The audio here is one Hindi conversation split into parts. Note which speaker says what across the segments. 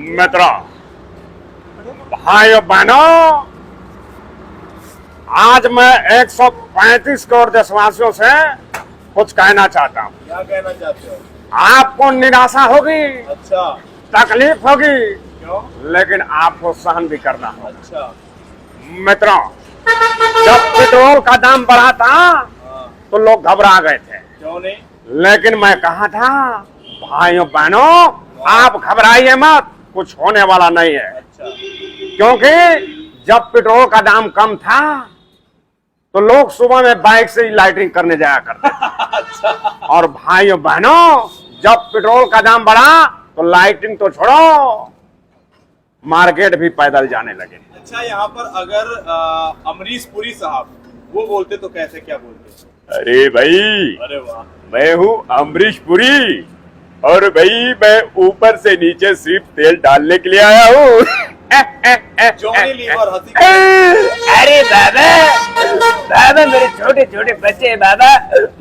Speaker 1: मित्रों, भाइयों बहनों, आज मैं 135 करोड़ देशवासियों से कुछ कहना चाहता हूँ।
Speaker 2: क्या कहना चाहते हो?
Speaker 1: आपको निराशा होगी,
Speaker 2: अच्छा,
Speaker 1: तकलीफ होगी,
Speaker 2: क्यों?
Speaker 1: लेकिन आपको सहन भी करना होगा।
Speaker 2: अच्छा,
Speaker 1: मित्रों, जब पेट्रोल का दाम बढ़ा था
Speaker 2: हाँ,
Speaker 1: तो लोग घबरा गए थे,
Speaker 2: क्यों नहीं?
Speaker 1: लेकिन मैं कहा था भाइयों बहनों, आप घबराइए मत, कुछ होने वाला नहीं है।
Speaker 2: अच्छा,
Speaker 1: क्योंकि जब पेट्रोल का दाम कम था तो लोग सुबह में बाइक से ही लाइटिंग करने जाया करते थे।
Speaker 2: अच्छा,
Speaker 1: और भाइयों बहनों, जब पेट्रोल का दाम बढ़ा तो लाइटिंग तो छोड़ो, मार्केट भी पैदल जाने लगे।
Speaker 2: अच्छा, यहाँ पर अगर अमरीश पुरी साहब वो बोलते तो कैसे क्या बोलते?
Speaker 1: अरे भाई,
Speaker 2: अरे वाह,
Speaker 1: मैं हूँ अमरीश पुरी और भाई मैं ऊपर से नीचे सिर्फ तेल डालने के लिए आया हूँ।
Speaker 2: जॉनी लीवर हंसी।
Speaker 3: अरे बाबा मेरे छोटे छोटे बच्चे हैं बाबा।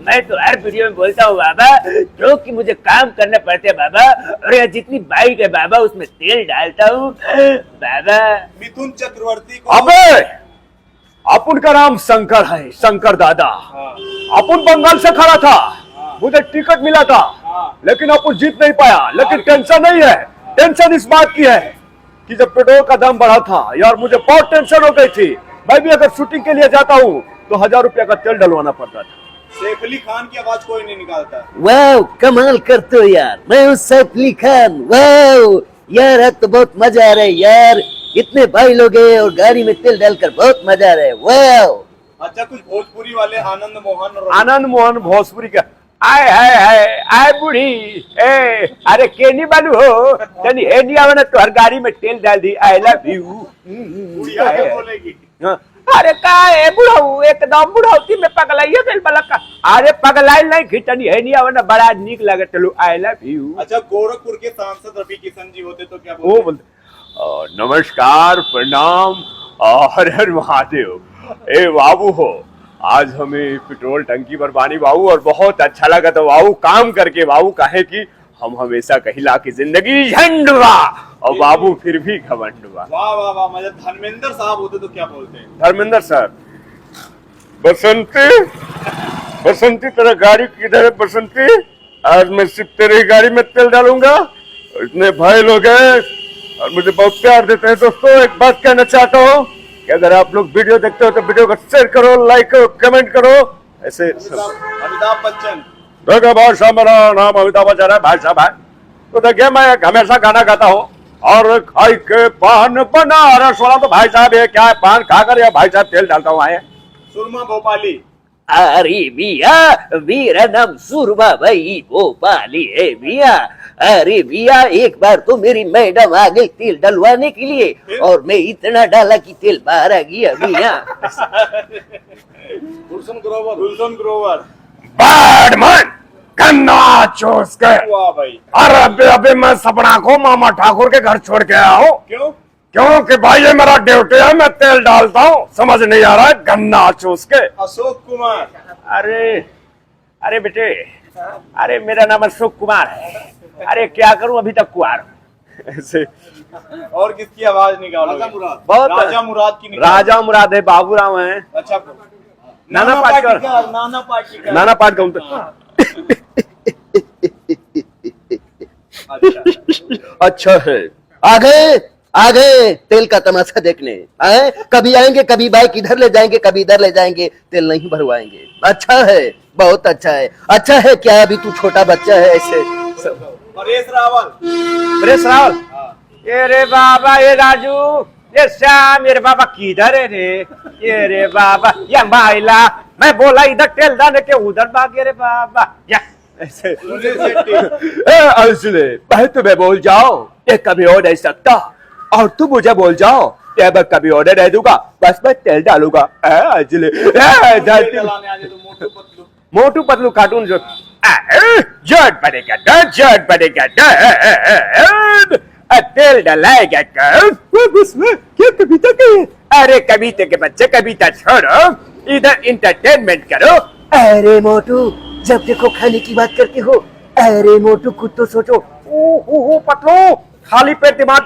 Speaker 3: मैं तो हर वीडियो में बोलता हूँ बाबा, क्योंकि मुझे काम करने पड़ते हैं बाबा, और यहाँ जितनी बाइक है बाबा उसमें तेल डालता हूँ बाबा।
Speaker 2: मिथुन चक्रवर्ती को
Speaker 1: अबे, अपन का नाम शंकर है, शंकर दादा।
Speaker 2: हाँ,
Speaker 1: अपन बंगाल से खड़ा था, मुझे टिकट मिला था,
Speaker 2: हाँ,
Speaker 1: लेकिन अपन जीत नहीं पाया। लेकिन टेंशन नहीं है, टेंशन इस बात की है कि जब पेट्रोल का दाम बढ़ा था यार, मुझे बहुत टेंशन हो गई थी। मैं भी अगर शूटिंग के लिए जाता हूँ तो 1000 रुपया का तेल डलवाना पड़ता था।
Speaker 2: सैफ अली खान की आवाज कोई नहीं निकालता।
Speaker 3: वाह, कमाल करते हो यार। मैं हूँ सैफ अली खान। वाह यार, आज तो बहुत मजा आ रहा है यार। इतने भाई लोग हैं और गाड़ी में तेल डालकर बहुत मजा आ रहा है। वाह।
Speaker 2: अच्छा, कुछ भोजपुरी वाले आनंद मोहन और
Speaker 1: आनंद मोहन भोजपुरी का आय हाय हाय आय बूढ़ी ए, अरे केनी बालू हो तनी हे नहीं आवे ना तो हर गाड़ी में तेल डाल दी। I love you.
Speaker 2: बुढ़िया क्या बोलेगी?
Speaker 1: अरे का है बुढ़ाऊ, एकदम बुढ़ाउती में पगलाइए दिल बलक का। अरे पगलाई नहीं खिचनी है नहीं आवे ना, बड़ा नीक लगे चलो आई लव यू।
Speaker 2: अच्छा, गोरखपुर के सांसद रवि किशन जी होते तो क्या
Speaker 1: वो
Speaker 2: बोलते?
Speaker 1: नमस्कार, प्रणाम, हर हर महादेव। ए बाबू हो, आज हमें पेट्रोल टंकी पर बानी बाबू और बहुत अच्छा लगा तो बाबू काम करके बाबू कहे कि हम हमेशा कहिला की जिंदगी झंडवा और बाबू फिर भी घमंडवा।
Speaker 2: वाह वाह वाह, मतलब धर्मेंद्र साहब होते तो क्या बोलते हैं?
Speaker 1: धर्मेंद्र सर, बसंती बसंती तेरा गाड़ी किधर है बसंती? आज मैं सिर्फ तेरी गाड़ी में तेल डालूंगा। इतने भाई लोग हैं और मुझे बहुत प्यार देते हैं। दोस्तों, एक बात कहना चाहता हूँ कि अगर आप लोग वीडियो देखते हो तो वीडियो को शेयर करो, लाइक करो, कमेंट करो। ऐसे
Speaker 2: अमिताभ बच्चन।
Speaker 1: देखो भाषा, मेरा नाम अमिताभ बच्चन है भाई साहब है। तो देखिए, मैं हमेशा गाना गाता हूँ और खाई के पान बनारस वाला। तो भाई साहब ये क्या है, पान खाकर या भाई साहब तेल डालता हूँ आए।
Speaker 2: सुरमा भोपाली।
Speaker 3: अरे भैया, मेरा नाम सुरमा भाई भोपाली है भैया। अरे भैया, एक बार तो मेरी मैडम आ गई तेल डलवाने के लिए और मैं इतना डाला कि तेल बाहर आ गया भैया।
Speaker 2: गुलशन ग्रोवर। गुलशन ग्रोवर।
Speaker 1: बैडमैन गन्ना चूस के।
Speaker 2: वाह भाई।
Speaker 1: अरे अबे मैं सपना को मामा ठाकुर के घर छोड़ के आया हूँ।
Speaker 2: क्यों?
Speaker 1: क्योंकि भाई ये मेरा ड्यूटी है, मैं तेल डालता हूँ। समझ नहीं आ रहा है, गन्ना चूस के।
Speaker 2: अशोक कुमार।
Speaker 1: अरे बेटे, अरे मेरा नाम अशोक कुमार है। अरे क्या करूं, अभी तक कुआर हूं। ऐसे
Speaker 2: और किसकी आवाज निकालोगे?
Speaker 1: बहुत
Speaker 2: राजा मुराद की निकालो।
Speaker 1: राजा मुराद है, बाबूराव है।
Speaker 2: अच्छा,
Speaker 1: नाना पाटेकर।
Speaker 2: नाना पाटेकर।
Speaker 1: नाना पाटेकर।
Speaker 3: अच्छा है, आगे तेल का तमाशा देखने आए। कभी आएंगे, कभी बाइक इधर ले जाएंगे, कभी इधर ले जाएंगे, तेल नहीं भरवाएंगे। अच्छा है, बहुत अच्छा है। अच्छा है क्या, अभी तू छोटा बच्चा है ऐसे।
Speaker 2: परेश रावल।
Speaker 1: परेश रावल। ये रे बाबा, ये राजू, ये श्याम, ये रे बाबा किधर है रे? ये रे बाबा, ये माइला, मैं बोला इधर तेल डालने के उधर भागे रे बाबा। या ऐसे इसलिए भाई तुम्हें बोल जाओ ये कभी हो नहीं सकता और तुम मुझे बोल जाओ ये मैं कभी ऑर्डर नहीं दूंगा, बस मैं तेल डालूंगा। मोटू पतलू कार्टून जो जट बनेगा तेल डलाएगा उसमें क्या कविता कही? अरे कविता के बच्चे कविता छोड़ो, इधर इंटरटेनमेंट करो।
Speaker 3: अरे मोटू, जब देखो खाने की बात करते हो। अरे मोटू, कुछ तो सोचो।
Speaker 1: पतलू खाली पेट दिमाग